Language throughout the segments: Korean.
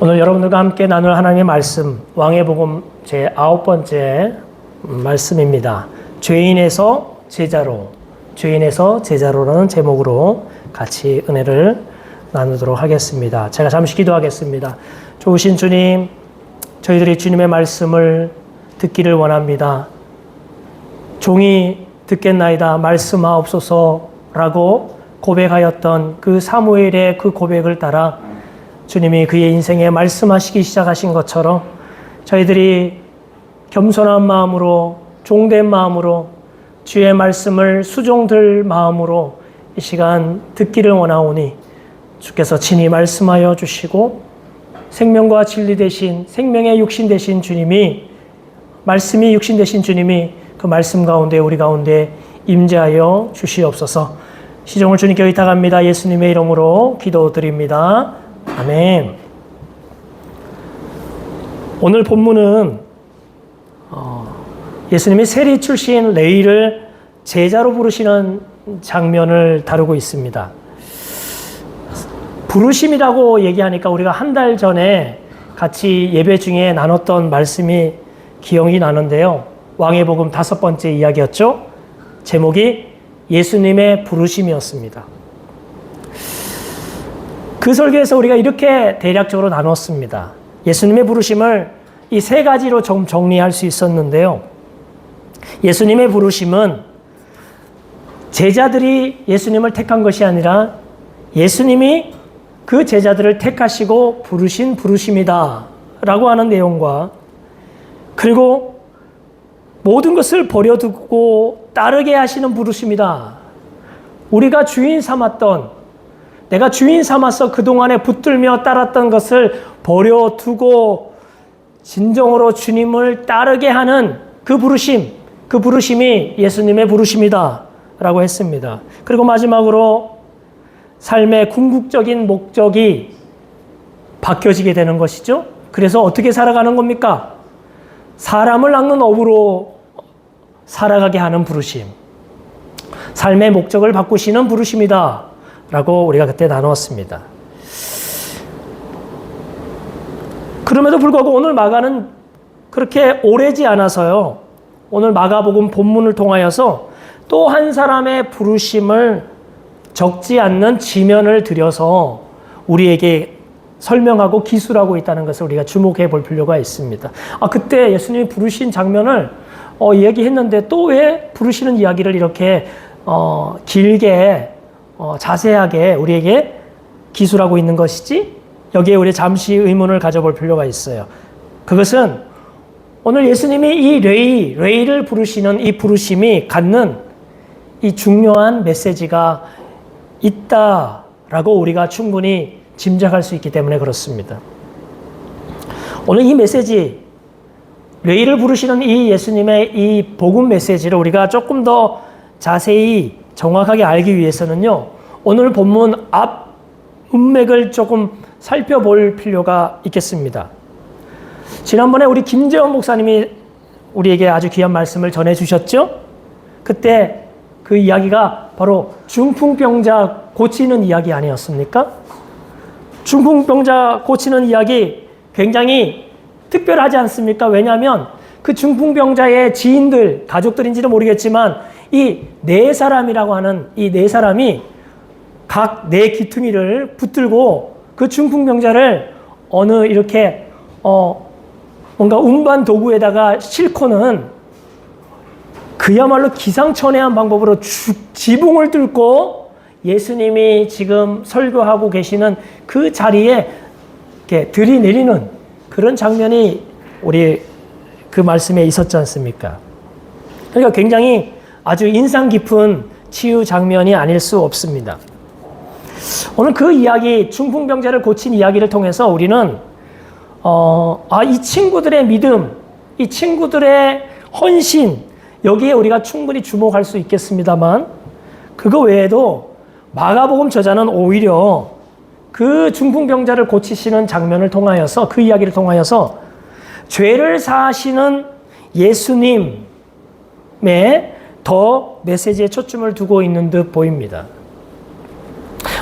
오늘 여러분들과 함께 나눌 하나님의 말씀, 왕의 복음 제 9번째 말씀입니다. 죄인에서 제자로, 죄인에서 제자로라는 제목으로 같이 은혜를 나누도록 하겠습니다. 제가 잠시 기도하겠습니다. 좋으신 주님, 저희들이 주님의 말씀을 듣기를 원합니다. 종이 듣겠나이다 말씀하옵소서라고 고백하였던 그 사무엘의 그 고백을 따라 주님이 그의 인생에 말씀하시기 시작하신 것처럼 저희들이 겸손한 마음으로, 종된 마음으로, 주의 말씀을 수종들 마음으로 이 시간 듣기를 원하오니 주께서 친히 말씀하여 주시고 생명과 진리 되신, 생명의 육신 되신 주님이, 말씀이 육신 되신 주님이 그 말씀 가운데 우리 가운데 임재하여 주시옵소서. 시종을 주님께 의탁합니다. 예수님의 이름으로 기도드립니다. 아멘. 오늘 본문은 예수님이 세리 출신 레위를 제자로 부르시는 장면을 다루고 있습니다. 부르심이라고 얘기하니까 우리가 한 달 전에 같이 예배 중에 나눴던 말씀이 기억이 나는데요. 왕의 복음 5번째 이야기였죠. 제목이 예수님의 부르심이었습니다. 그 설교에서 우리가 이렇게 대략적으로 나눴습니다. 예수님의 부르심을 이 3가지로 좀 정리할 수 있었는데요. 예수님의 부르심은 제자들이 예수님을 택한 것이 아니라 예수님이 그 제자들을 택하시고 부르신 부르심이다 라고 하는 내용과, 그리고 모든 것을 버려두고 따르게 하시는 부르심이다. 우리가 주인 삼았던, 내가 주인 삼아서 그동안에 붙들며 따랐던 것을 버려두고 진정으로 주님을 따르게 하는 그 부르심, 그 부르심이 예수님의 부르심이다 라고 했습니다. 그리고 마지막으로 삶의 궁극적인 목적이 바뀌어지게 되는 것이죠. 그래서 어떻게 살아가는 겁니까? 사람을 낚는 어부로 살아가게 하는 부르심. 삶의 목적을 바꾸시는 부르심이다 라고 우리가 그때 나누었습니다. 그럼에도 불구하고 오늘 마가는 그렇게 오래지 않아서요. 오늘 마가복음 본문을 통하여서 또 한 사람의 부르심을 적지 않는 지면을 들여서 우리에게 설명하고 기술하고 있다는 것을 우리가 주목해 볼 필요가 있습니다. 그때 예수님이 부르신 장면을 얘기했는데 또 왜 부르시는 이야기를 이렇게 길게 자세하게 우리에게 기술하고 있는 것이지? 여기에 우리 잠시 의문을 가져볼 필요가 있어요. 그것은 오늘 예수님이 이 레위를 부르시는 이 부르심이 갖는 이 중요한 메시지가 있다라고 우리가 충분히 짐작할 수 있기 때문에 그렇습니다. 오늘 이 메시지, 레위를 부르시는 이 예수님의 이 복음 메시지를 우리가 조금 더 자세히 정확하게 알기 위해서는요, 오늘 본문 앞 문맥을 조금 살펴볼 필요가 있겠습니다. 지난번에 우리 김재원 목사님이 우리에게 아주 귀한 말씀을 전해주셨죠? 그때 그 이야기가 바로 중풍병자 고치는 이야기 아니었습니까? 중풍병자 고치는 이야기 굉장히 특별하지 않습니까? 왜냐하면 그 중풍병자의 지인들, 가족들인지도 모르겠지만 이 4사람이라고 하는 이 4사람이 각 4귀퉁이를 붙들고 그 중풍병자를 어느 이렇게 뭔가 운반 도구에다가 싣고는 그야말로 기상천외한 방법으로 지붕을 뚫고 예수님이 지금 설교하고 계시는 그 자리에 이렇게 들이내리는 그런 장면이 우리 그 말씀에 있었지 않습니까? 그러니까 굉장히 아주 인상 깊은 치유 장면이 아닐 수 없습니다. 오늘 그 이야기, 중풍병자를 고친 이야기를 통해서 우리는 이 친구들의 믿음, 이 친구들의 헌신, 여기에 우리가 충분히 주목할 수 있겠습니다만, 그거 외에도 마가복음 저자는 오히려 그 중풍병자를 고치시는 장면을 통하여서, 그 이야기를 통하여서 죄를 사하시는 예수님의 더 메시지에 초점을 두고 있는 듯 보입니다.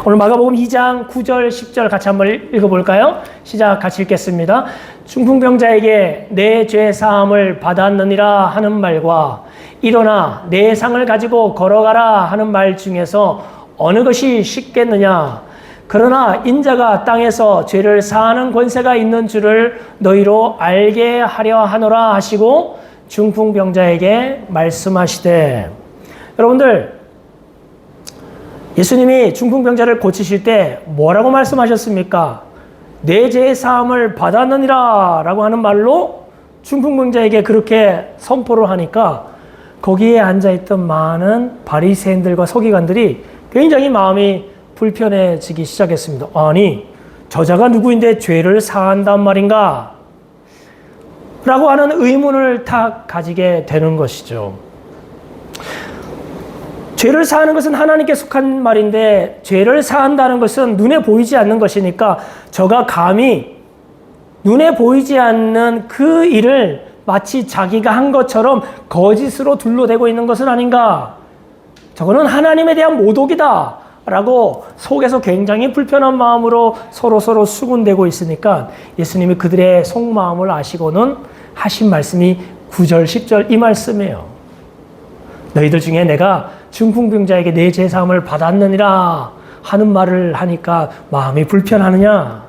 오늘 마가복음 2장 9절, 10절 같이 한번 읽어볼까요? 시작, 같이 읽겠습니다. 중풍병자에게 내 죄 사함을 받았느니라 하는 말과 일어나 내 상을 가지고 걸어가라 하는 말 중에서 어느 것이 쉽겠느냐? 그러나 인자가 땅에서 죄를 사하는 권세가 있는 줄을 너희로 알게 하려 하노라 하시고 중풍병자에게 말씀하시되. 여러분들, 예수님이 중풍병자를 고치실 때 뭐라고 말씀하셨습니까? 내 죄 사함을 받았느니라 라고 하는 말로 중풍병자에게 그렇게 선포를 하니까 거기에 앉아있던 많은 바리새인들과 서기관들이 굉장히 마음이 불편해지기 시작했습니다. 아니, 저자가 누구인데 죄를 사한단 말인가? 라고 하는 의문을 다 가지게 되는 것이죠. 죄를 사하는 것은 하나님께 속한 말인데 죄를 사한다는 것은 눈에 보이지 않는 것이니까 저가 감히 눈에 보이지 않는 그 일을 마치 자기가 한 것처럼 거짓으로 둘러대고 있는 것은 아닌가? 저거는 하나님에 대한 모독이다 라고 속에서 굉장히 불편한 마음으로 서로 수군대고 있으니까 예수님이 그들의 속마음을 아시고는 하신 말씀이 9절, 10절 이 말씀이에요. 너희들 중에 내가 중풍병자에게 내 죄 사함을 받았느니라 하는 말을 하니까 마음이 불편하느냐?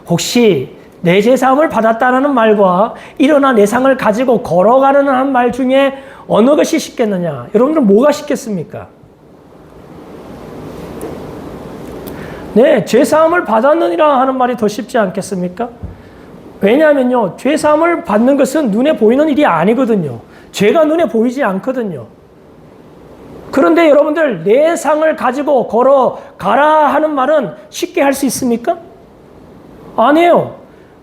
혹시 내 죄 사함을 받았다는 말과 일어나 내 상을 가지고 걸어가는 한 말 중에 어느 것이 쉽겠느냐? 여러분들 뭐가 쉽겠습니까? 네, 죄 사함을 받았느니라 하는 말이 더 쉽지 않겠습니까? 왜냐하면요, 죄 사함을 받는 것은 눈에 보이는 일이 아니거든요. 죄가 눈에 보이지 않거든요. 그런데 여러분들, 내 상을 가지고 걸어가라 하는 말은 쉽게 할 수 있습니까? 아니에요.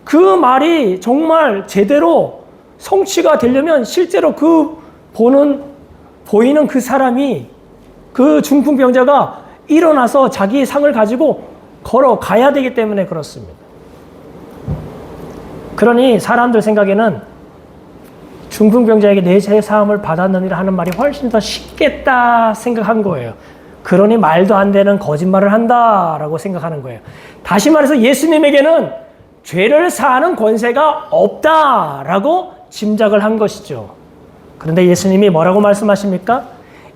그 말이 정말 제대로 성취가 되려면 실제로 보이는 그 사람이, 그 중풍병자가 일어나서 자기 상을 가지고 걸어가야 되기 때문에 그렇습니다. 그러니 사람들 생각에는 중풍병자에게 내 죄 사함을 받았느니라 하는 말이 훨씬 더 쉽겠다 생각한 거예요. 그러니 말도 안 되는 거짓말을 한다라고 생각하는 거예요. 다시 말해서 예수님에게는 죄를 사하는 권세가 없다라고 짐작을 한 것이죠. 그런데 예수님이 뭐라고 말씀하십니까?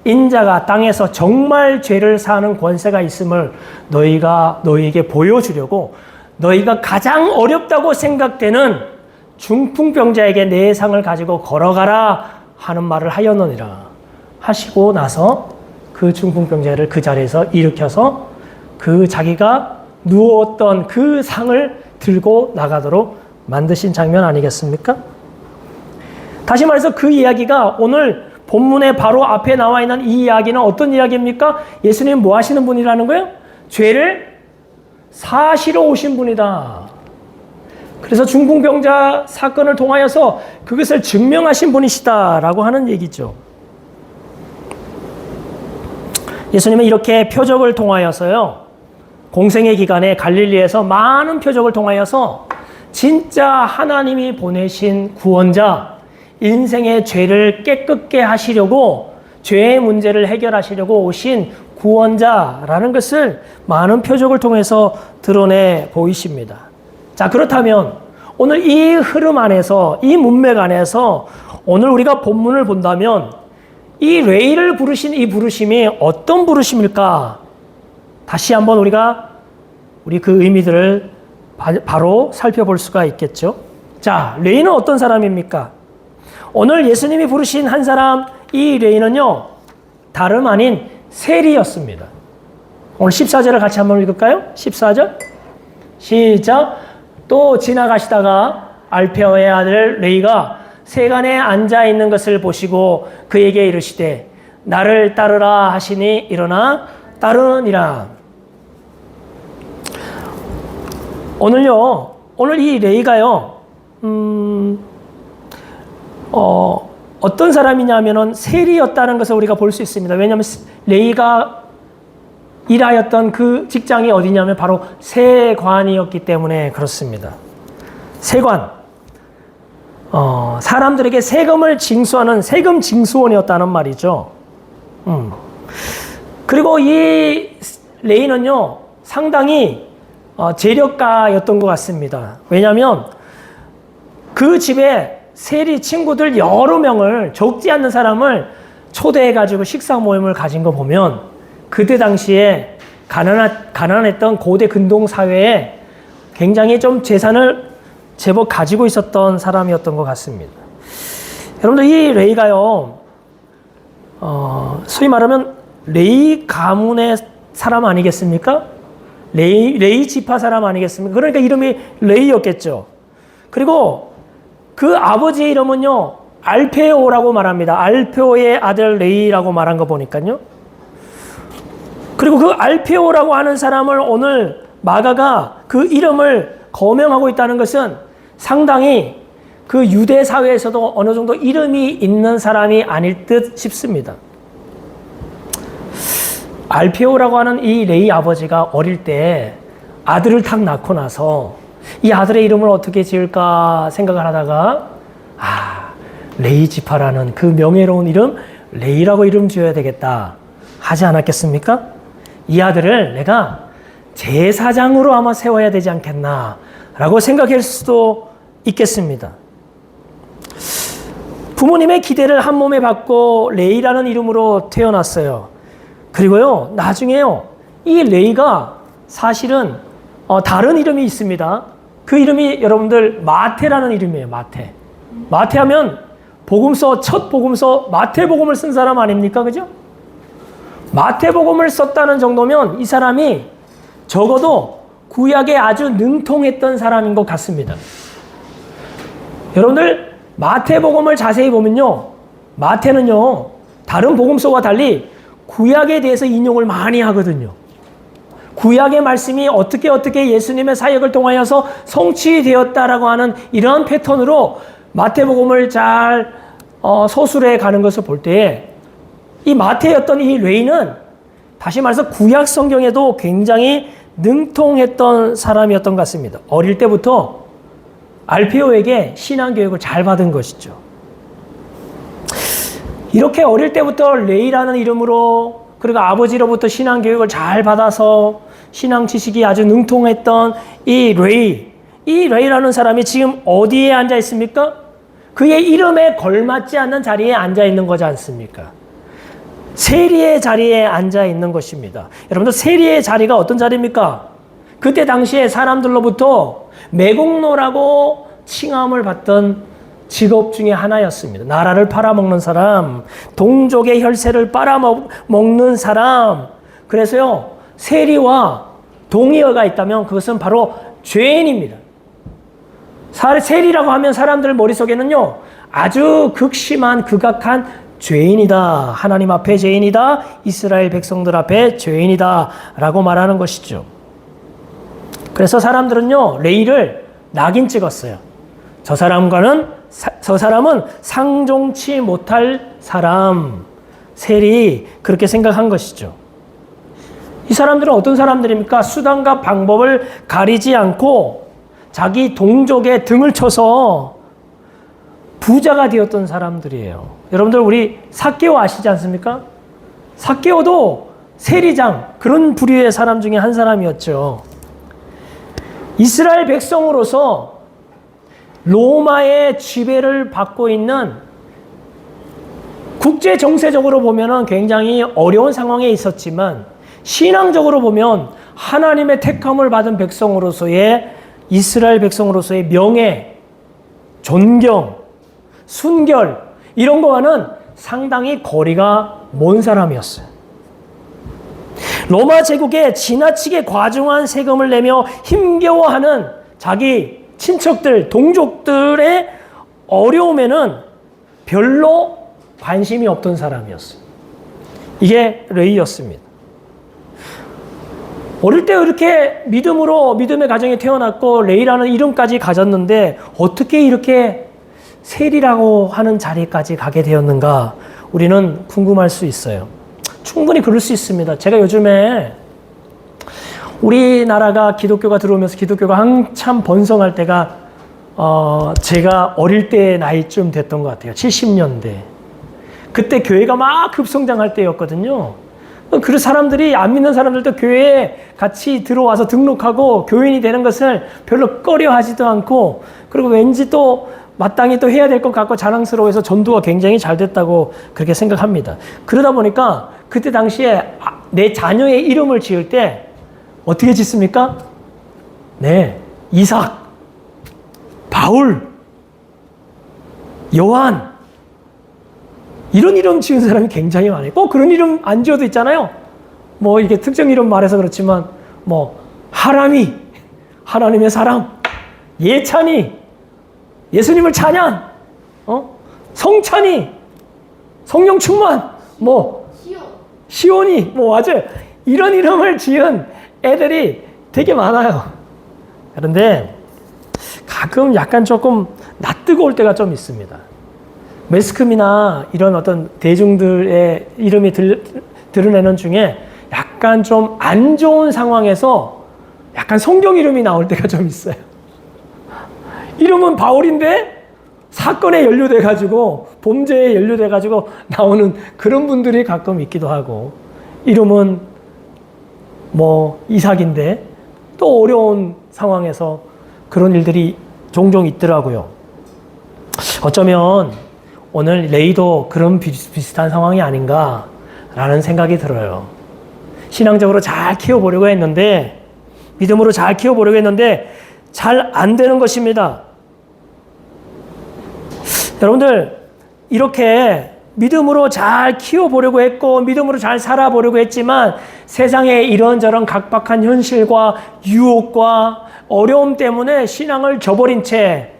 인자가 땅에서 정말 죄를 사하는 권세가 있음을 너희에게 보여주려고 너희가 가장 어렵다고 생각되는 중풍병자에게 내 상을 가지고 걸어가라 하는 말을 하였느니라 하시고 나서 그 중풍병자를 그 자리에서 일으켜서 그 자기가 누웠던 그 상을 들고 나가도록 만드신 장면 아니겠습니까? 다시 말해서 그 이야기가 오늘 본문의 바로 앞에 나와 있는 이 이야기는 어떤 이야기입니까? 예수님 뭐 하시는 분이라는 거예요? 죄를 사시러 오신 분이다. 그래서 중풍병자 사건을 통하여서 그것을 증명하신 분이시다라고 하는 얘기죠. 예수님은 이렇게 표적을 통하여서요, 공생의 기간에 갈릴리에서 많은 표적을 통하여서 진짜 하나님이 보내신 구원자, 인생의 죄를 깨끗게 하시려고, 죄의 문제를 해결하시려고 오신 구원자라는 것을 많은 표적을 통해서 드러내 보이십니다. 자, 그렇다면 오늘 이 흐름 안에서, 이 문맥 안에서 오늘 우리가 본문을 본다면 이 레이를 부르신 이 부르심이 어떤 부르심일까? 다시 한번 우리 그 의미들을 바로 살펴볼 수가 있겠죠. 자, 레이는 어떤 사람입니까? 오늘 예수님이 부르신 한 사람, 이 레이는요, 다름 아닌 세리였습니다. 오늘 14절을 같이 한번 읽을까요? 14절 시작. 또 지나가시다가 알페오의 아들 레이가 세간에 앉아 있는 것을 보시고 그에게 이르시되 나를 따르라 하시니 일어나 따르니라. 오늘 이 레이가요, 어떤 사람이냐면은 세리였다는 것을 우리가 볼 수 있습니다. 왜냐하면 레이가 일하였던 그 직장이 어디냐면 바로 세관이었기 때문에 그렇습니다. 세관. 사람들에게 세금을 징수하는 세금 징수원이었다는 말이죠. 그리고 이 레이는요, 상당히 재력가였던 것 같습니다. 왜냐하면 그 집에 세리 친구들 여러 명을, 적지 않는 사람을 초대해가지고 식사 모임을 가진 거 보면 그때 당시에 가난했던 고대 근동 사회에 굉장히 좀 재산을 제법 가지고 있었던 사람이었던 것 같습니다. 여러분들, 이 레이가요, 소위 말하면 레이 가문의 사람 아니겠습니까? 레이 지파 사람 아니겠습니까? 그러니까 이름이 레이였겠죠. 그리고 그 아버지의 이름은요, 알페오라고 말합니다. 알페오의 아들 레이라고 말한 거 보니까요. 그리고 그 알페오라고 하는 사람을 오늘 마가가 그 이름을 거명하고 있다는 것은 상당히 그 유대 사회에서도 어느 정도 이름이 있는 사람이 아닐 듯 싶습니다. 알페오라고 하는 이 레이 아버지가 어릴 때 아들을 탁 낳고 나서 이 아들의 이름을 어떻게 지을까 생각을 하다가 레이 지파라는 그 명예로운 이름, 레이라고 이름 지어야 되겠다 하지 않았겠습니까? 이 아들을 내가 제사장으로 아마 세워야 되지 않겠나 라고 생각할 수도 있겠습니다. 부모님의 기대를 한 몸에 받고 레이라는 이름으로 태어났어요. 그리고요, 나중에요, 이 레이가 사실은 다른 이름이 있습니다. 그 이름이 여러분들 마태라는 이름이에요. 마태 하면 첫 복음서 마태복음을 쓴 사람 아닙니까? 그죠? 마태복음을 썼다는 정도면 이 사람이 적어도 구약에 아주 능통했던 사람인 것 같습니다. 여러분들, 마태복음을 자세히 보면요, 마태는요, 다른 복음서와 달리 구약에 대해서 인용을 많이 하거든요. 구약의 말씀이 어떻게 예수님의 사역을 통하여서 성취되었다라고 하는 이러한 패턴으로 마태복음을 잘 서술해 가는 것을 볼 때에 이 마태였던 이 레이는 다시 말해서 구약 성경에도 굉장히 능통했던 사람이었던 것 같습니다. 어릴 때부터 알페오에게 신앙교육을 잘 받은 것이죠. 이렇게 어릴 때부터 레이라는 이름으로, 그리고 아버지로부터 신앙교육을 잘 받아서 신앙 지식이 아주 능통했던 이 레이라는 사람이 지금 어디에 앉아 있습니까? 그의 이름에 걸맞지 않는 자리에 앉아 있는 거지 않습니까? 세리의 자리에 앉아 있는 것입니다. 여러분들, 세리의 자리가 어떤 자리입니까? 그때 당시에 사람들로부터 매국노라고 칭함을 받던 직업 중에 하나였습니다. 나라를 팔아먹는 사람, 동족의 혈세를 빨아먹는 사람. 그래서요, 세리와 동의어가 있다면 그것은 바로 죄인입니다. 세리라고 하면 사람들 머릿속에는요, 아주 극심한 극악한 죄인이다, 하나님 앞에 죄인이다, 이스라엘 백성들 앞에 죄인이다 라고 말하는 것이죠. 그래서 사람들은요, 레이를 낙인 찍었어요. 저 사람은 상종치 못할 사람, 세리, 그렇게 생각한 것이죠. 이 사람들은 어떤 사람들입니까? 수단과 방법을 가리지 않고 자기 동족의 등을 쳐서 부자가 되었던 사람들이에요. 여러분들, 우리 삭개오 아시지 않습니까? 삭개오도 세리장, 그런 부류의 사람 중에 한 사람이었죠. 이스라엘 백성으로서 로마의 지배를 받고 있는, 국제 정세적으로 보면은 굉장히 어려운 상황에 있었지만 신앙적으로 보면 하나님의 택함을 받은 백성으로서의, 이스라엘 백성으로서의 명예, 존경, 순결, 이런 거와는 상당히 거리가 먼 사람이었어요. 로마 제국에 지나치게 과중한 세금을 내며 힘겨워하는 자기 친척들, 동족들의 어려움에는 별로 관심이 없던 사람이었어요. 이게 레이였습니다. 어릴 때 이렇게 믿음의 가정에 태어났고 레이라는 이름까지 가졌는데 어떻게 이렇게 세리라고 하는 자리까지 가게 되었는가, 우리는 궁금할 수 있어요. 충분히 그럴 수 있습니다. 제가 요즘에 우리나라가 기독교가 들어오면서 기독교가 한참 번성할 때가 제가 어릴 때 나이쯤 됐던 것 같아요. 70년대. 그때 교회가 막 급성장할 때였거든요. 그 사람들이, 안 믿는 사람들도 교회에 같이 들어와서 등록하고 교인이 되는 것을 별로 꺼려하지도 않고, 그리고 왠지 또 마땅히 또 해야 될 것 같고 자랑스러워해서 전도가 굉장히 잘 됐다고 그렇게 생각합니다. 그러다 보니까 그때 당시에 내 자녀의 이름을 지을 때 어떻게 짓습니까? 네, 이삭, 바울, 요한, 이런 이름 지은 사람이 굉장히 많아요. 꼭 그런 이름 안 지어도 있잖아요. 뭐 이게 특정 이름 말해서 그렇지만, 뭐 하람이, 하나님의 사람, 예찬이, 예수님을 찬양, 성찬이, 성령 충만, 뭐 시온이, 뭐 맞아요. 이런 이름을 지은 애들이 되게 많아요. 그런데 가끔 약간 조금 낯뜨거울 때가 좀 있습니다. 매스컴이나 이런 어떤 대중들의 이름이 드러내는 중에 약간 좀 안 좋은 상황에서 약간 성경 이름이 나올 때가 좀 있어요. 이름은 바울인데 사건에 연루돼가지고, 범죄에 연루돼가지고 나오는 그런 분들이 가끔 있기도 하고, 이름은 뭐 이삭인데 또 어려운 상황에서 그런 일들이 종종 있더라고요. 어쩌면 오늘 레이도 그런 비슷한 상황이 아닌가라는 생각이 들어요. 신앙적으로 잘 키워보려고 했는데, 믿음으로 잘 키워보려고 했는데 잘 안 되는 것입니다. 여러분들, 이렇게 믿음으로 잘 키워보려고 했고 믿음으로 잘 살아보려고 했지만 세상의 이런저런 각박한 현실과 유혹과 어려움 때문에 신앙을 저버린 채,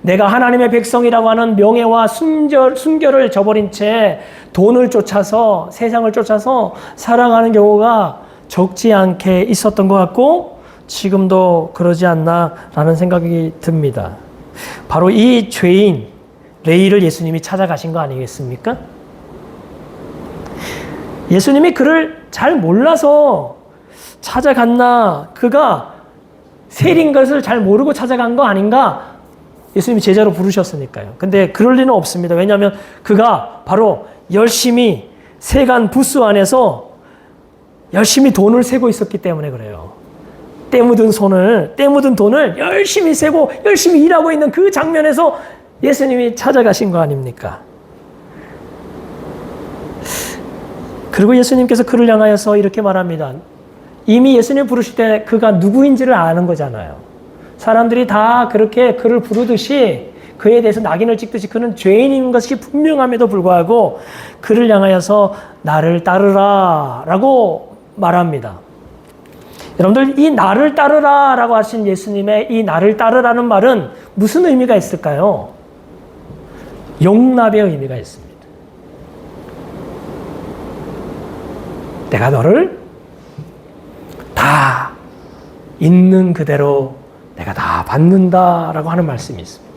내가 하나님의 백성이라고 하는 명예와 순결을 저버린 채 돈을 쫓아서, 세상을 쫓아서 살아가는 경우가 적지 않게 있었던 것 같고 지금도 그러지 않나라는 생각이 듭니다. 바로 이 죄인 레이를 예수님이 찾아가신 거 아니겠습니까? 예수님이 그를 잘 몰라서 찾아갔나, 그가 세린 것을 잘 모르고 찾아간 거 아닌가? 예수님이 제자로 부르셨으니까요. 근데 그럴 리는 없습니다. 왜냐하면 그가 바로 열심히 세간 부스 안에서 열심히 돈을 세고 있었기 때문에 그래요. 때 묻은 돈을 열심히 세고 열심히 일하고 있는 그 장면에서 예수님이 찾아가신 거 아닙니까? 그리고 예수님께서 그를 향하여서 이렇게 말합니다. 이미 예수님 부르실 때 그가 누구인지를 아는 거잖아요. 사람들이 다 그렇게 그를 부르듯이, 그에 대해서 낙인을 찍듯이 그는 죄인인 것이 분명함에도 불구하고 그를 향하여서 나를 따르라 라고 말합니다. 여러분들, 이 나를 따르라 라고 하신 예수님의 이 나를 따르라는 말은 무슨 의미가 있을까요? 용납의 의미가 있습니다. 내가 너를 다 있는 그대로 내가 다 받는다라고 하는 말씀이 있습니다.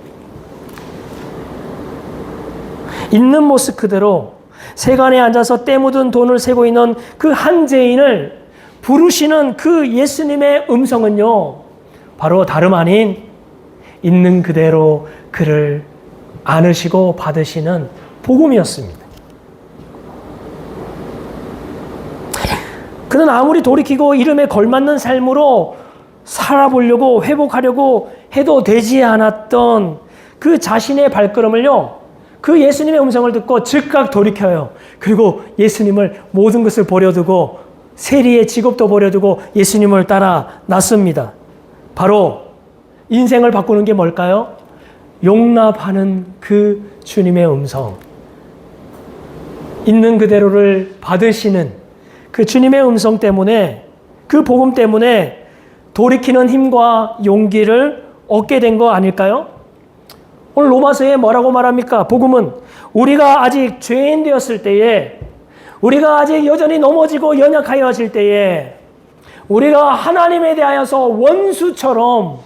있는 모습 그대로 세간에 앉아서 때 묻은 돈을 세고 있는 그 한 죄인을 부르시는 그 예수님의 음성은요, 바로 다름 아닌 있는 그대로 그를 안으시고 받으시는 복음이었습니다. 그는 아무리 돌이키고 이름에 걸맞는 삶으로 살아보려고 회복하려고 해도 되지 않았던 그 자신의 발걸음을요, 그 예수님의 음성을 듣고 즉각 돌이켜요. 그리고 예수님을 모든 것을 버려두고, 세리의 직업도 버려두고 예수님을 따라 났습니다. 바로 인생을 바꾸는 게 뭘까요? 용납하는 그 주님의 음성, 있는 그대로를 받으시는 그 주님의 음성 때문에, 그 복음 때문에 돌이키는 힘과 용기를 얻게 된 거 아닐까요? 오늘 로마서에 뭐라고 말합니까? 복음은 우리가 아직 죄인 되었을 때에, 우리가 아직 여전히 넘어지고 연약하여질 때에, 우리가 하나님에 대하여서 원수처럼,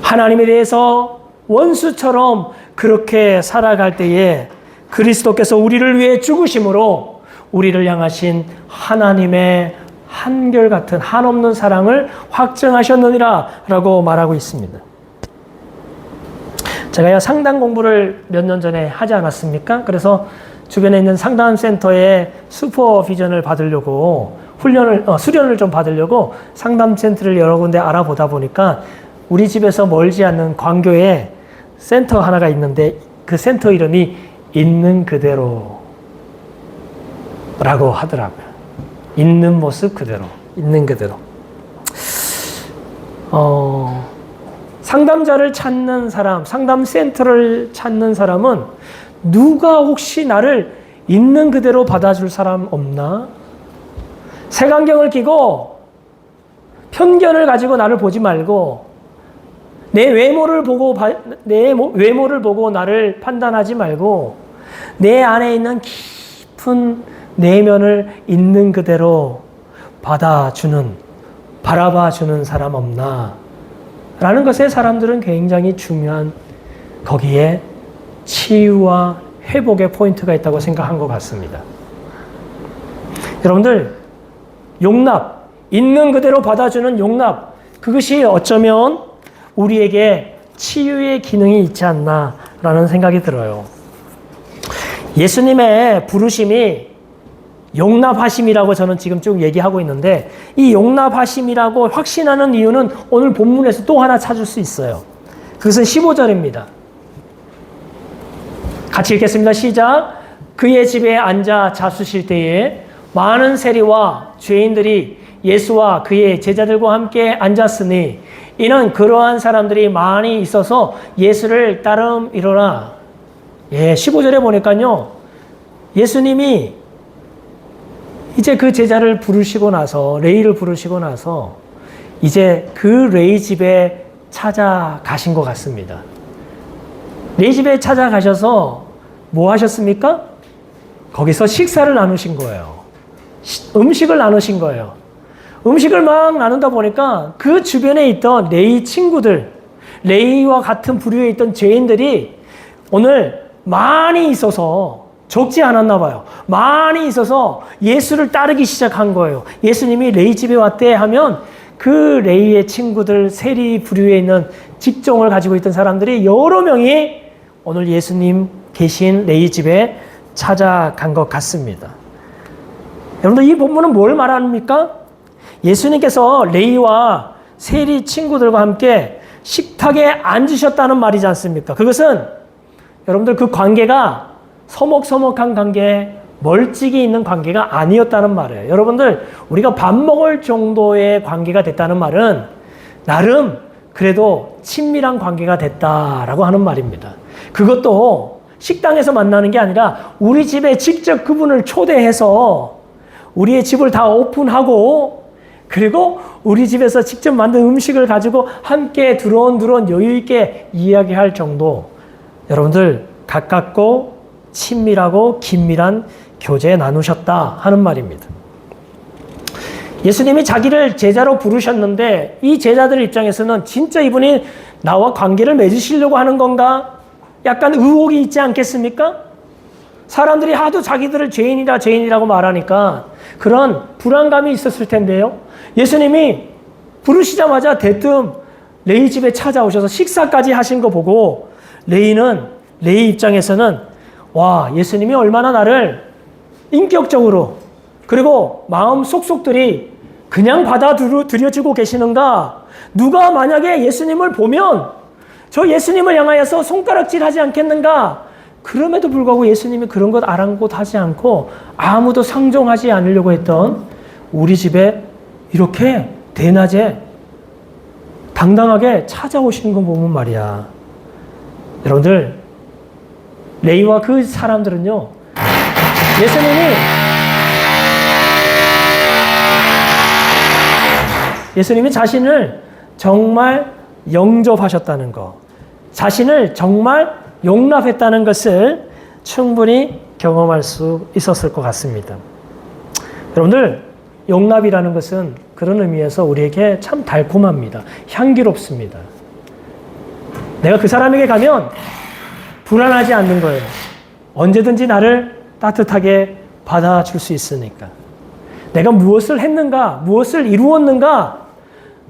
하나님에 대해서 원수처럼 그렇게 살아갈 때에 그리스도께서 우리를 위해 죽으심으로 우리를 향하신 하나님의 한결같은 한없는 사랑을 확증하셨느니라 라고 말하고 있습니다. 제가 상당 공부를 몇 년 전에 하지 않았습니까? 그래서 주변에 있는 상담센터에 슈퍼비전을 받으려고 수련을 좀 받으려고 상담센터를 여러 군데 알아보다 보니까 우리 집에서 멀지 않는 광교에 센터 하나가 있는데 그 센터 이름이 있는 그대로라고 하더라고요. 있는 모습 그대로, 있는 그대로. 상담자를 찾는 사람, 상담센터를 찾는 사람은 누가 혹시 나를 있는 그대로 받아줄 사람 없나? 색안경을 끼고 편견을 가지고 나를 보지 말고 내 외모를 보고 나를 판단하지 말고 내 안에 있는 깊은 내면을 있는 그대로 바라봐주는 사람 없나? 라는 것에 사람들은 굉장히 중요한 거기에 치유와 회복의 포인트가 있다고 생각한 것 같습니다. 여러분들, 용납, 있는 그대로 받아주는 용납, 그것이 어쩌면 우리에게 치유의 기능이 있지 않나라는 생각이 들어요. 예수님의 부르심이 용납하심이라고 저는 지금 쭉 얘기하고 있는데 이 용납하심이라고 확신하는 이유는 오늘 본문에서 또 하나 찾을 수 있어요. 그것은 15절입니다. 같이 읽겠습니다. 시작. 그의 집에 앉아 자수실 때에 많은 세리와 죄인들이 예수와 그의 제자들과 함께 앉았으니 이는 그러한 사람들이 많이 있어서 예수를 따름이로라. 15절에 보니까요. 예수님이 이제 그 제자를 부르시고 나서 레이를 부르시고 나서 이제 그 레이 집에 찾아가신 것 같습니다. 레이 집에 찾아가셔서 뭐 하셨습니까? 거기서 식사를 나누신 거예요. 음식을 나누신 거예요. 음식을 막 나누다 보니까 그 주변에 있던 레이 친구들, 레이와 같은 부류에 있던 죄인들이 오늘 많이 있어서 적지 않았나 봐요. 많이 있어서 예수를 따르기 시작한 거예요. 예수님이 레이 집에 왔대 하면 그 레이의 친구들, 세리 부류에 있는 직종을 가지고 있던 사람들이 여러 명이 오늘 예수님 계신 레이 집에 찾아간 것 같습니다. 여러분들 이 본문은 뭘 말합니까? 예수님께서 레이와 세리 친구들과 함께 식탁에 앉으셨다는 말이지 않습니까? 그것은 여러분들 그 관계가 서먹서먹한 관계, 멀찍이 있는 관계가 아니었다는 말이에요. 여러분들 우리가 밥 먹을 정도의 관계가 됐다는 말은 나름 그래도 친밀한 관계가 됐다라고 하는 말입니다. 그것도 식당에서 만나는 게 아니라 우리 집에 직접 그분을 초대해서 우리의 집을 다 오픈하고 그리고 우리 집에서 직접 만든 음식을 가지고 함께 두런두런 여유있게 이야기할 정도 여러분들 가깝고 친밀하고 긴밀한 교제 나누셨다 하는 말입니다. 예수님이 자기를 제자로 부르셨는데 이 제자들 입장에서는 진짜 이분이 나와 관계를 맺으시려고 하는 건가? 약간 의혹이 있지 않겠습니까? 사람들이 하도 자기들을 죄인이라고 말하니까 그런 불안감이 있었을 텐데요. 예수님이 부르시자마자 대뜸 레이 집에 찾아오셔서 식사까지 하신 거 보고 레이 입장에서는 와, 예수님이 얼마나 나를 인격적으로 그리고 마음 속속들이 그냥 받아들여주고 계시는가? 누가 만약에 예수님을 보면 저 예수님을 향하여서 손가락질 하지 않겠는가? 그럼에도 불구하고 예수님이 그런 것 아랑곳하지 않고 아무도 상종하지 않으려고 했던 우리 집에 이렇게 대낮에 당당하게 찾아오시는 거 보면 말이야. 여러분들 레이와 그 사람들은요, 예수님이 자신을 정말 영접하셨다는 것, 자신을 정말 용납했다는 것을 충분히 경험할 수 있었을 것 같습니다. 여러분들, 용납이라는 것은 그런 의미에서 우리에게 참 달콤합니다. 향기롭습니다. 내가 그 사람에게 가면 불안하지 않는 거예요. 언제든지 나를 따뜻하게 받아줄 수 있으니까. 내가 무엇을 했는가, 무엇을 이루었는가,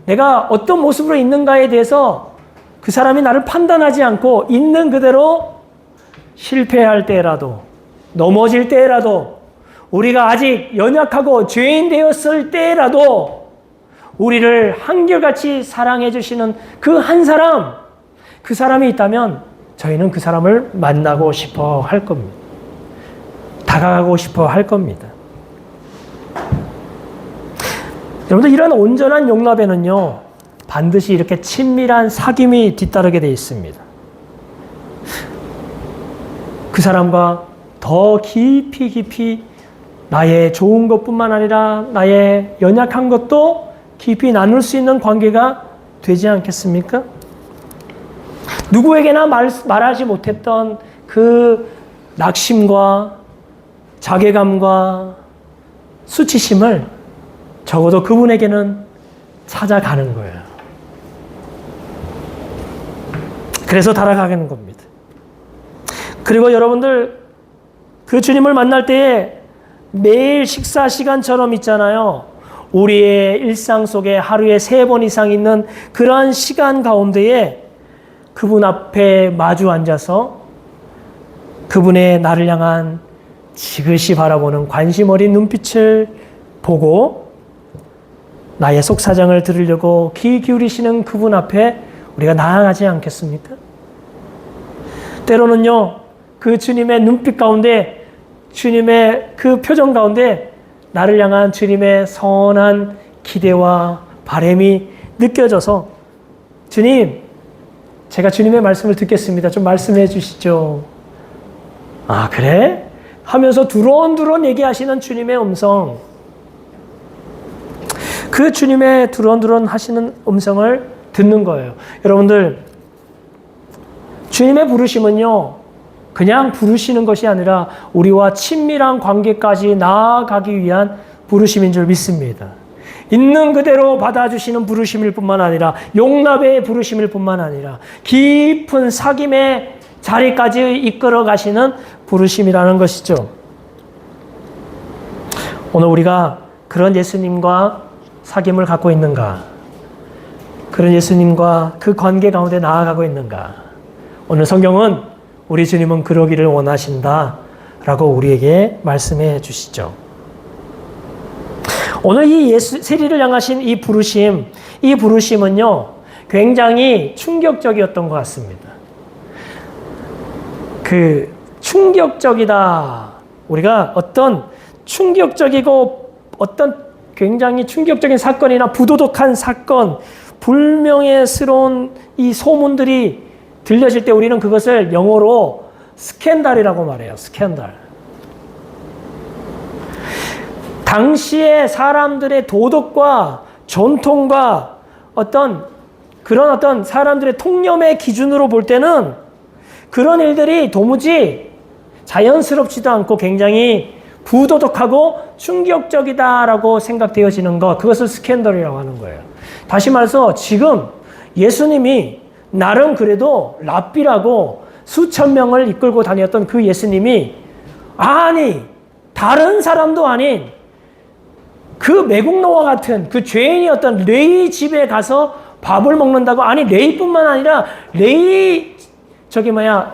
내가 어떤 모습으로 있는가에 대해서 그 사람이 나를 판단하지 않고 있는 그대로 실패할 때라도 넘어질 때라도, 우리가 아직 연약하고 죄인 되었을 때라도 우리를 한결같이 사랑해 주시는 그 한 사람, 그 사람이 있다면 저희는 그 사람을 만나고 싶어 할 겁니다. 다가가고 싶어 할 겁니다. 여러분들, 이런 온전한 용납에는요, 반드시 이렇게 친밀한 사귐이 뒤따르게 되어 있습니다. 그 사람과 더 깊이 나의 좋은 것뿐만 아니라 나의 연약한 것도 깊이 나눌 수 있는 관계가 되지 않겠습니까? 누구에게나 말하지 못했던 그 낙심과 자괴감과 수치심을 적어도 그분에게는 찾아가는 거예요. 그래서 달아가는 겁니다. 그리고 여러분들, 그 주님을 만날 때에 매일 식사 시간처럼 있잖아요. 우리의 일상 속에 하루에 3번 이상 있는 그러한 시간 가운데에 그분 앞에 마주 앉아서 그분의 나를 향한 지그시 바라보는 관심 어린 눈빛을 보고 나의 속사정을 들으려고 귀 기울이시는 그분 앞에 우리가 나아가지 않겠습니까? 때로는요, 그 주님의 눈빛 가운데, 주님의 그 표정 가운데 나를 향한 주님의 선한 기대와 바람이 느껴져서, 주님, 제가 주님의 말씀을 듣겠습니다. 좀 말씀해 주시죠. 아, 그래? 하면서 두런두런 얘기하시는 주님의 음성, 그 주님의 두런두런 하시는 음성을 듣는 거예요. 여러분들, 주님의 부르심은요, 그냥 부르시는 것이 아니라 우리와 친밀한 관계까지 나아가기 위한 부르심인 줄 믿습니다. 있는 그대로 받아주시는 부르심일 뿐만 아니라, 용납의 부르심일 뿐만 아니라 깊은 사귐의 자리까지 이끌어 가시는 부르심이라는 것이죠. 오늘 우리가 그런 예수님과 사귐을 갖고 있는가? 그런 예수님과 그 관계 가운데 나아가고 있는가? 오늘 성경은 우리 주님은 그러기를 원하신다 라고 우리에게 말씀해 주시죠. 오늘 이 세리를 향하신 이 부르심은요, 굉장히 충격적이었던 것 같습니다. 그 충격적이다. 우리가 어떤 충격적이고 어떤 굉장히 충격적인 사건이나 부도덕한 사건, 불명예스러운 이 소문들이 들려질 때 우리는 그것을 영어로 스캔들이라고 말해요. 스캔들. 당시의 사람들의 도덕과 전통과 그런 어떤 사람들의 통념의 기준으로 볼 때는 그런 일들이 도무지 자연스럽지도 않고 굉장히 부도덕하고 충격적이다라고 생각되어지는 것, 그것을 스캔들이라고 하는 거예요. 다시 말해서 지금 예수님이 나름 그래도 랍비라고 수천 명을 이끌고 다녔던 그 예수님이, 아니 다른 사람도 아닌 그 매국노와 같은 그 죄인이었던 레위 집에 가서 밥을 먹는다고, 아니 레위뿐만 아니라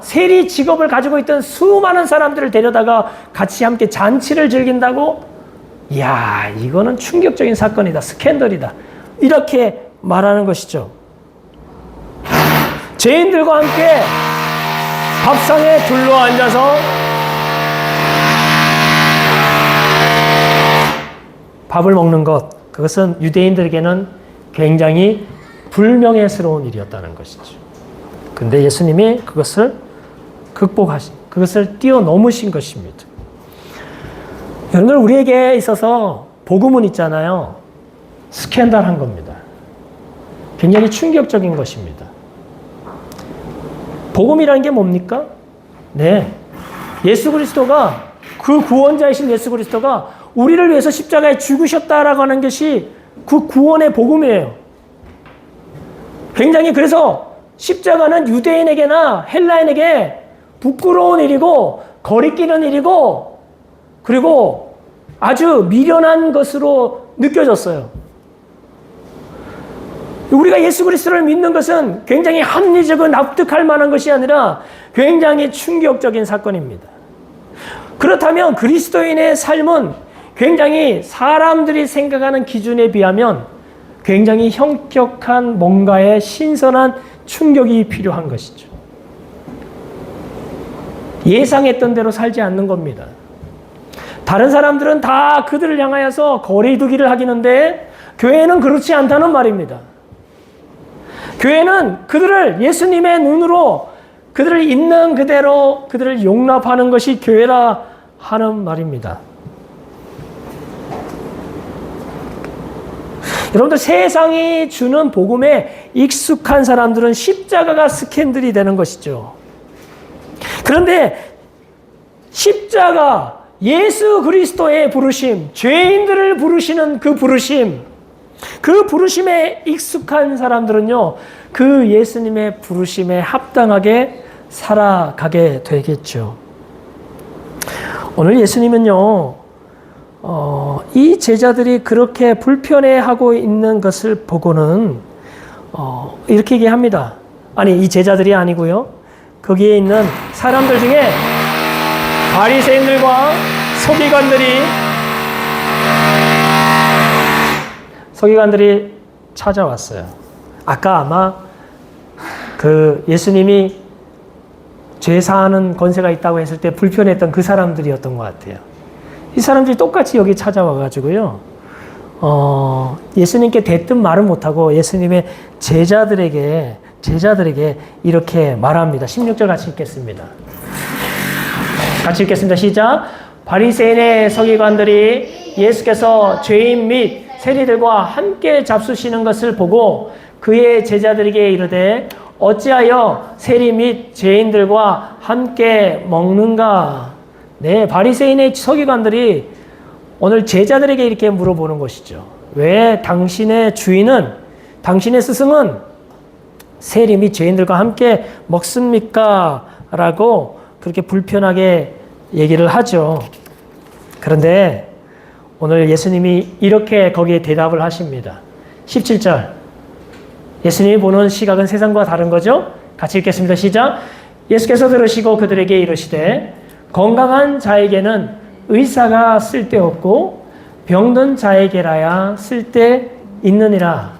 세리 직업을 가지고 있던 수많은 사람들을 데려다가 같이 함께 잔치를 즐긴다고? 이야, 이거는 충격적인 사건이다. 스캔들이다. 이렇게 말하는 것이죠. 죄인들과 함께 밥상에 둘러앉아서 밥을 먹는 것, 그것은 유대인들에게는 굉장히 불명예스러운 일이었다는 것이죠. 근데 예수님이 그것을 그것을 뛰어넘으신 것입니다. 여러분들, 우리에게 있어서 복음은 있잖아요. 스캔들한 겁니다. 굉장히 충격적인 것입니다. 복음이라는 게 뭡니까? 네. 예수 그리스도가, 그 구원자이신 예수 그리스도가 우리를 위해서 십자가에 죽으셨다라고 하는 것이 그 구원의 복음이에요. 굉장히, 그래서 십자가는 유대인에게나 헬라인에게 부끄러운 일이고 거리끼는 일이고 그리고 아주 미련한 것으로 느껴졌어요. 우리가 예수 그리스도를 믿는 것은 굉장히 합리적으로 납득할 만한 것이 아니라 굉장히 충격적인 사건입니다. 그렇다면 그리스도인의 삶은 굉장히 사람들이 생각하는 기준에 비하면 굉장히 형격한 뭔가의 신선한 충격이 필요한 것이죠. 예상했던 대로 살지 않는 겁니다. 다른 사람들은 다 그들을 향하여서 거리 두기를 하기는데 교회는 그렇지 않다는 말입니다. 교회는 그들을 예수님의 눈으로 그들을 있는 그대로 그들을 용납하는 것이 교회라 하는 말입니다. 여러분들 세상이 주는 복음에 익숙한 사람들은 십자가가 스캔들이 되는 것이죠. 그런데 십자가, 예수 그리스도의 부르심, 죄인들을 부르시는 그 부르심에 익숙한 사람들은요, 그 예수님의 부르심에 합당하게 살아가게 되겠죠. 오늘 예수님은요, 이 제자들이 그렇게 불편해하고 있는 것을 보고는 이렇게 얘기합니다. 아니, 이 제자들이 아니고요. 거기에 있는 사람들 중에 바리새인들과 서기관들이 찾아왔어요. 아까 아마 그 예수님이 죄 사하는 권세가 있다고 했을 때 불편했던 그 사람들이었던 것 같아요. 이 사람들이 똑같이 여기 찾아와가지고요, 예수님께 대뜸 말을 못하고 예수님의 제자들에게 이렇게 말합니다. 16절 같이 읽겠습니다. 같이 읽겠습니다. 시작. 바리새인의 서기관들이 예수께서 죄인 및 세리들과 함께 잡수시는 것을 보고 그의 제자들에게 이르되 어찌하여 세리 및 죄인들과 함께 먹는가? 네, 바리새인의 서기관들이 오늘 제자들에게 이렇게 물어보는 것이죠. 왜 당신의 주인은, 당신의 스승은 세리 및 죄인들과 함께 먹습니까? 라고 그렇게 불편하게 얘기를 하죠. 그런데 오늘 예수님이 이렇게 거기에 대답을 하십니다. 17절. 예수님이 보는 시각은 세상과 다른 거죠? 같이 읽겠습니다. 시작. 예수께서 들으시고 그들에게 이르시되 건강한 자에게는 의사가 쓸데없고 병든 자에게라야 쓸데있느니라.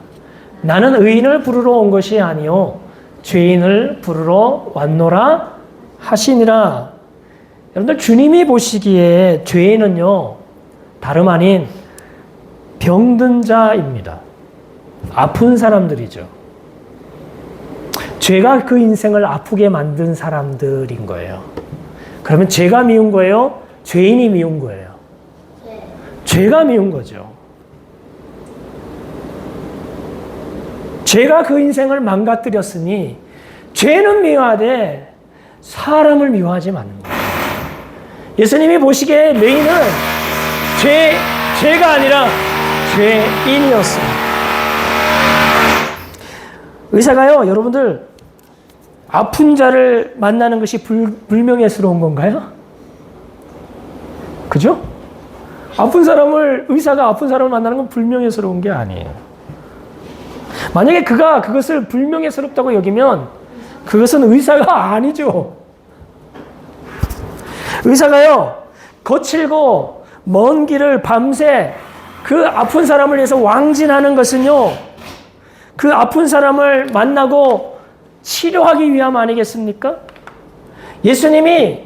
나는 의인을 부르러 온 것이 아니요 죄인을 부르러 왔노라 하시니라. 여러분들, 주님이 보시기에 죄인은요, 다름 아닌 병든 자입니다. 아픈 사람들이죠. 죄가 그 인생을 아프게 만든 사람들인 거예요. 그러면 죄가 미운 거예요? 죄인이 미운 거예요? 죄가 미운 거죠. 죄가 그 인생을 망가뜨렸으니 죄는 미워하되 사람을 미워하지 않는 거예요. 예수님이 보시기에 레이는 죄가 아니라 죄인이었습니다. 의사가요, 여러분들, 아픈 자를 만나는 것이 불명예스러운 건가요? 그죠? 의사가 아픈 사람을 만나는 건 불명예스러운 게 아니에요. 만약에 그가 그것을 불명예스럽다고 여기면 그것은 의사가 아니죠. 의사가요, 거칠고 먼 길을 밤새 그 아픈 사람을 위해서 왕진하는 것은요, 그 아픈 사람을 만나고 치료하기 위함 아니겠습니까? 예수님이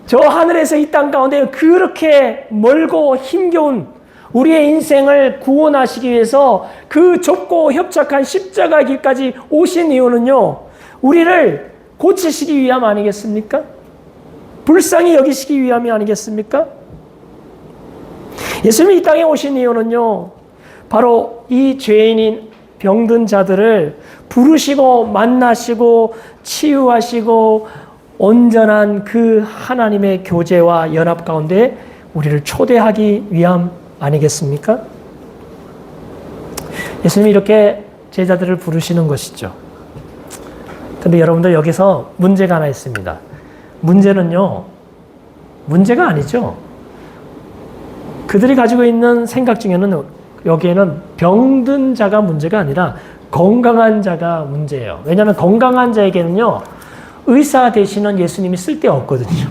저 하늘에서 이 땅 가운데 그렇게 멀고 힘겨운 우리의 인생을 구원하시기 위해서 그 좁고 협착한 십자가 길까지 오신 이유는요, 우리를 고치시기 위함 아니겠습니까? 불쌍히 여기시기 위함이 아니겠습니까? 예수님이 이 땅에 오신 이유는요, 바로 이 죄인인 병든 자들을 부르시고 만나시고 치유하시고 온전한 그 하나님의 교제와 연합 가운데 우리를 초대하기 위함 아니겠습니까? 예수님이 이렇게 제자들을 부르시는 것이죠. 그런데 여러분들, 여기서 문제가 하나 있습니다. 문제는요, 문제가 아니죠. 그들이 가지고 있는 생각 중에는 여기에는 병든 자가 문제가 아니라 건강한 자가 문제예요. 왜냐하면 건강한 자에게는요, 의사 되시는 예수님이 쓸데없거든요.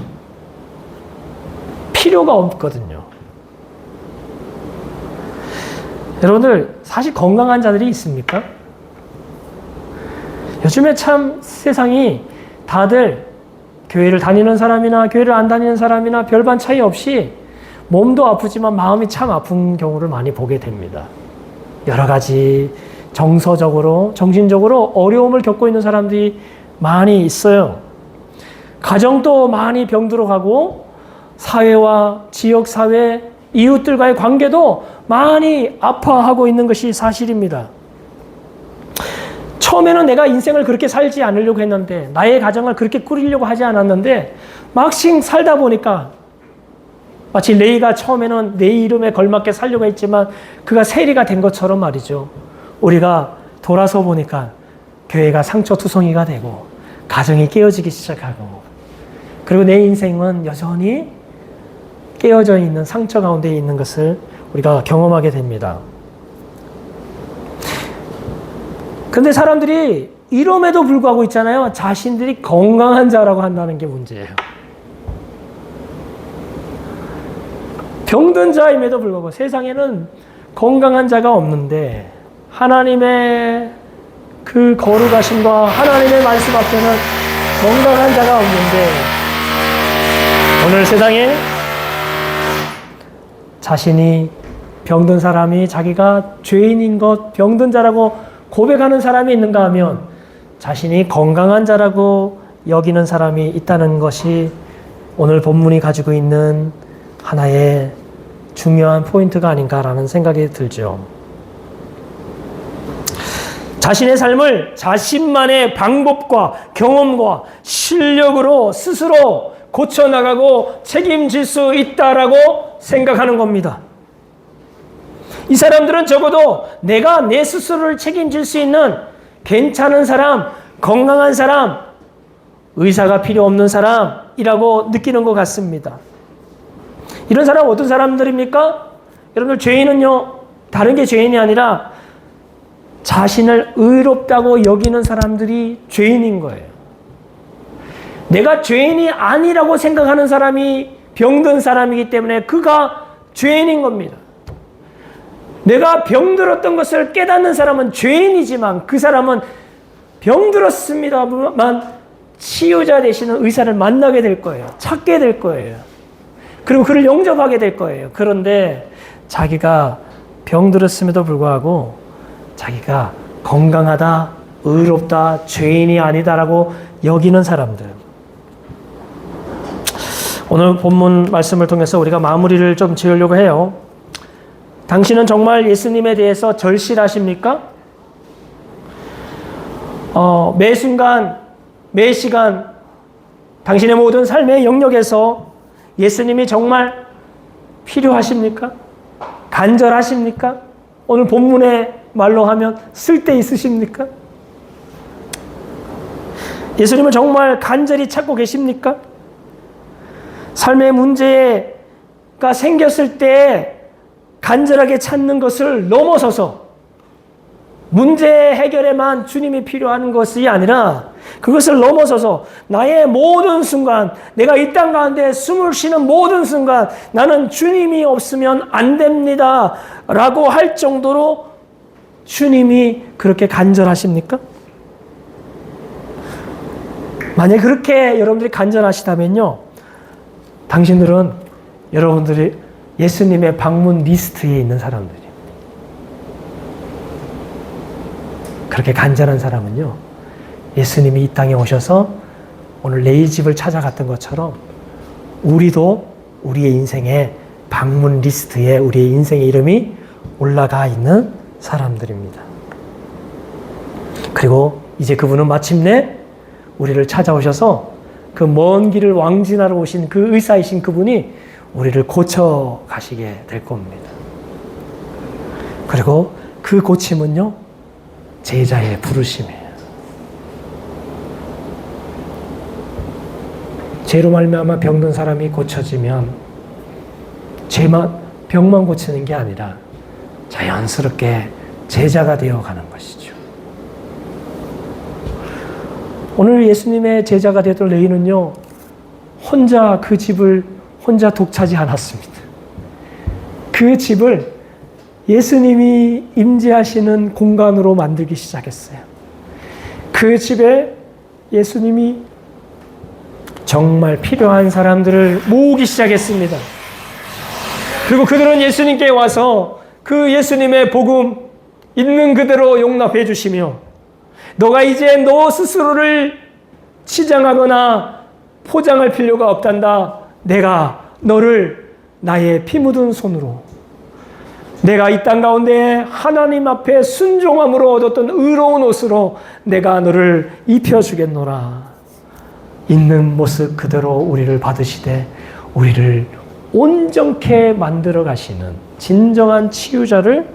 필요가 없거든요. 여러분들 사실 건강한 자들이 있습니까? 요즘에 참 세상이 다들 교회를 다니는 사람이나 교회를 안 다니는 사람이나 별반 차이 없이 몸도 아프지만 마음이 참 아픈 경우를 많이 보게 됩니다. 여러 가지 정서적으로, 정신적으로 어려움을 겪고 있는 사람들이 많이 있어요. 가정도 많이 병들어 가고 사회와 지역사회, 이웃들과의 관계도 많이 아파하고 있는 것이 사실입니다. 처음에는 내가 인생을 그렇게 살지 않으려고 했는데, 나의 가정을 그렇게 꾸리려고 하지 않았는데 막상 살다 보니까 마치 레이가 처음에는 내 이름에 걸맞게 살려고 했지만 그가 세리가 된 것처럼 말이죠. 우리가 돌아서 보니까 교회가 상처투성이가 되고 가정이 깨어지기 시작하고, 그리고 내 인생은 여전히 깨어져 있는 상처 가운데 있는 것을 우리가 경험하게 됩니다. 근데 사람들이 이름에도 불구하고 있잖아요. 자신들이 건강한 자라고 한다는 게 문제예요. 병든 자임에도 불구하고 세상에는 건강한 자가 없는데 하나님의 그 거룩하심과 하나님의 말씀 앞에는 건강한 자가 없는데, 오늘 세상에 자신이 병든 사람이 자기가 죄인인 것, 병든 자라고 고백하는 사람이 있는가 하면 자신이 건강한 자라고 여기는 사람이 있다는 것이 오늘 본문이 가지고 있는 하나의 중요한 포인트가 아닌가라는 생각이 들죠. 자신의 삶을 자신만의 방법과 경험과 실력으로 스스로 고쳐나가고 책임질 수 있다라고 생각하는 겁니다. 이 사람들은 적어도 내가 내 스스로를 책임질 수 있는 괜찮은 사람, 건강한 사람, 의사가 필요 없는 사람이라고 느끼는 것 같습니다. 이런 사람 어떤 사람들입니까? 여러분들 죄인은요, 다른 게 죄인이 아니라 자신을 의롭다고 여기는 사람들이 죄인인 거예요. 내가 죄인이 아니라고 생각하는 사람이 병든 사람이기 때문에 그가 죄인인 겁니다. 내가 병들었던 것을 깨닫는 사람은 죄인이지만 그 사람은 병들었습니다만 치유자 되시는 의사를 만나게 될 거예요. 찾게 될 거예요. 그리고 그를 영접하게 될 거예요. 그런데 자기가 병들었음에도 불구하고 자기가 건강하다, 의롭다, 죄인이 아니다라고 여기는 사람들. 오늘 본문 말씀을 통해서 우리가 마무리를 좀 지으려고 해요. 당신은 정말 예수님에 대해서 절실하십니까? 매 순간, 매 시간 당신의 모든 삶의 영역에서 예수님이 정말 필요하십니까? 간절하십니까? 오늘 본문의 말로 하면 쓸데 있으십니까? 예수님을 정말 간절히 찾고 계십니까? 삶의 문제가 생겼을 때 간절하게 찾는 것을 넘어서서 문제 해결에만 주님이 필요한 것이 아니라 그것을 넘어서서 나의 모든 순간, 내가 이 땅 가운데 숨을 쉬는 모든 순간 나는 주님이 없으면 안 됩니다 라고 할 정도로 주님이 그렇게 간절하십니까? 만약에 그렇게 여러분들이 간절하시다면요, 당신들은 여러분들이 예수님의 방문 리스트에 있는 사람들이에요. 그렇게 간절한 사람은요, 예수님이 이 땅에 오셔서 오늘 레이 집을 찾아갔던 것처럼 우리도 우리의 인생의 방문 리스트에 우리의 인생의 이름이 올라가 있는 사람들입니다. 그리고 이제 그분은 마침내 우리를 찾아오셔서 그 먼 길을 왕진하러 오신 그 의사이신 그분이 우리를 고쳐 가시게 될 겁니다. 그리고 그 고침은요, 제자의 부르심이에요. 죄로 말미암아 병든 사람이 고쳐지면 병만 고치는 게 아니라 자연스럽게 제자가 되어가는 것이죠. 오늘 예수님의 제자가 되었던 레이는요, 혼자 그 집을 혼자 독차지 않았습니다. 그 집을 예수님이 임재하시는 공간으로 만들기 시작했어요. 그 집에 예수님이 정말 필요한 사람들을 모으기 시작했습니다. 그리고 그들은 예수님께 와서 그 예수님의 복음 있는 그대로 용납해 주시며, 너가 이제 너 스스로를 치장하거나 포장할 필요가 없단다. 내가 너를 나의 피 묻은 손으로, 내가 이 땅 가운데 하나님 앞에 순종함으로 얻었던 의로운 옷으로 내가 너를 입혀주겠노라. 있는 모습 그대로 우리를 받으시되 우리를 온전케 만들어 가시는 진정한 치유자를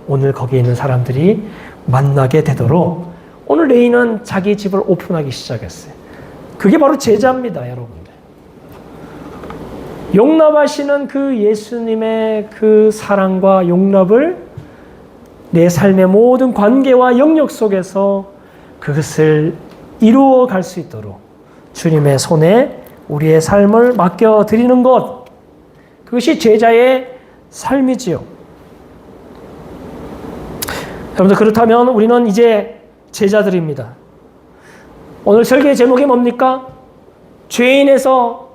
오늘 거기에 있는 사람들이 만나게 되도록 오늘 레이는 자기 집을 오픈하기 시작했어요. 그게 바로 제자입니다, 여러분들. 용납하시는 그 예수님의 그 사랑과 용납을 내 삶의 모든 관계와 영역 속에서 그것을 이루어 갈 수 있도록 주님의 손에 우리의 삶을 맡겨드리는 것, 그것이 제자의 삶이지요. 여러분들, 그렇다면 우리는 이제 제자들입니다. 오늘 설교의 제목이 뭡니까? 죄인에서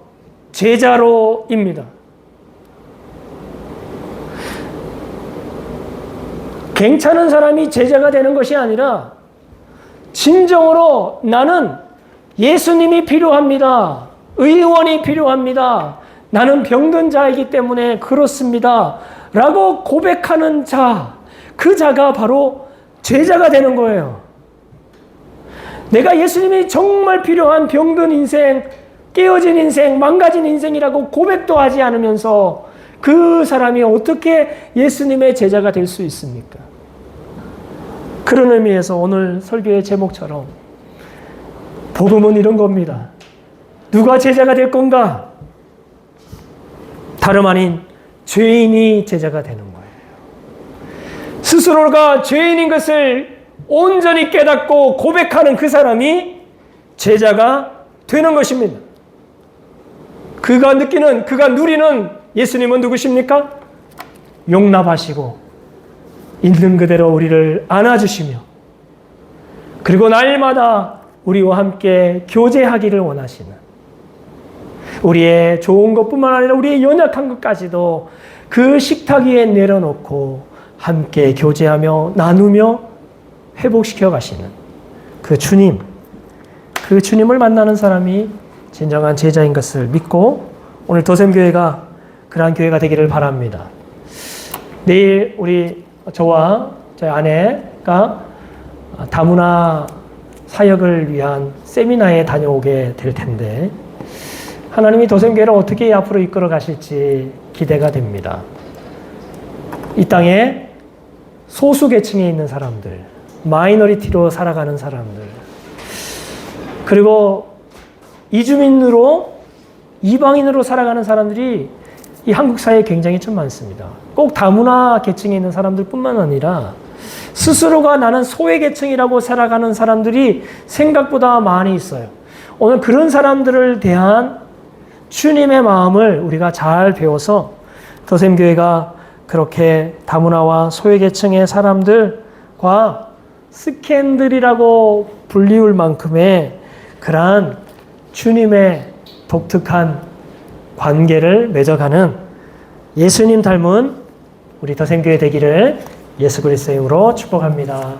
제자로입니다. 괜찮은 사람이 제자가 되는 것이 아니라 진정으로 나는 예수님이 필요합니다. 의원이 필요합니다. 나는 병든 자이기 때문에 그렇습니다. 라고 고백하는 자, 그 자가 바로 제자가 되는 거예요. 내가 예수님이 정말 필요한 병든 인생, 깨어진 인생, 망가진 인생이라고 고백도 하지 않으면서 그 사람이 어떻게 예수님의 제자가 될 수 있습니까? 그런 의미에서 오늘 설교의 제목처럼 복음은 이런 겁니다. 누가 제자가 될 건가? 다름 아닌 죄인이 제자가 되는 거예요. 스스로가 죄인인 것을 온전히 깨닫고 고백하는 그 사람이 제자가 되는 것입니다. 그가 느끼는, 그가 누리는 예수님은 누구십니까? 용납하시고 있는 그대로 우리를 안아주시며, 그리고 날마다 우리와 함께 교제하기를 원하시는, 우리의 좋은 것뿐만 아니라 우리의 연약한 것까지도 그 식탁 위에 내려놓고 함께 교제하며 나누며 회복시켜 가시는 그 주님, 그 주님을 만나는 사람이 진정한 제자인 것을 믿고 오늘 도샘교회가 그러한 교회가 되기를 바랍니다. 내일 저와 저희 아내가 다문화 사역을 위한 세미나에 다녀오게 될 텐데, 하나님이 도샘교회를 어떻게 앞으로 이끌어 가실지 기대가 됩니다. 이 땅에 소수 계층에 있는 사람들, 마이너리티로 살아가는 사람들, 그리고 이주민으로, 이방인으로 살아가는 사람들이 이 한국 사회에 굉장히 좀 많습니다. 꼭 다문화 계층에 있는 사람들 뿐만 아니라 스스로가 나는 소외 계층이라고 살아가는 사람들이 생각보다 많이 있어요. 오늘 그런 사람들을 대한 주님의 마음을 우리가 잘 배워서 도샘교회가 그렇게 다문화와 소외 계층의 사람들과 스캔들이라고 불리울 만큼의 그러한 주님의 독특한 관계를 맺어가는 예수님 닮은 우리 도샘교회 되기를 예수 그리스도의 이름으로 축복합니다.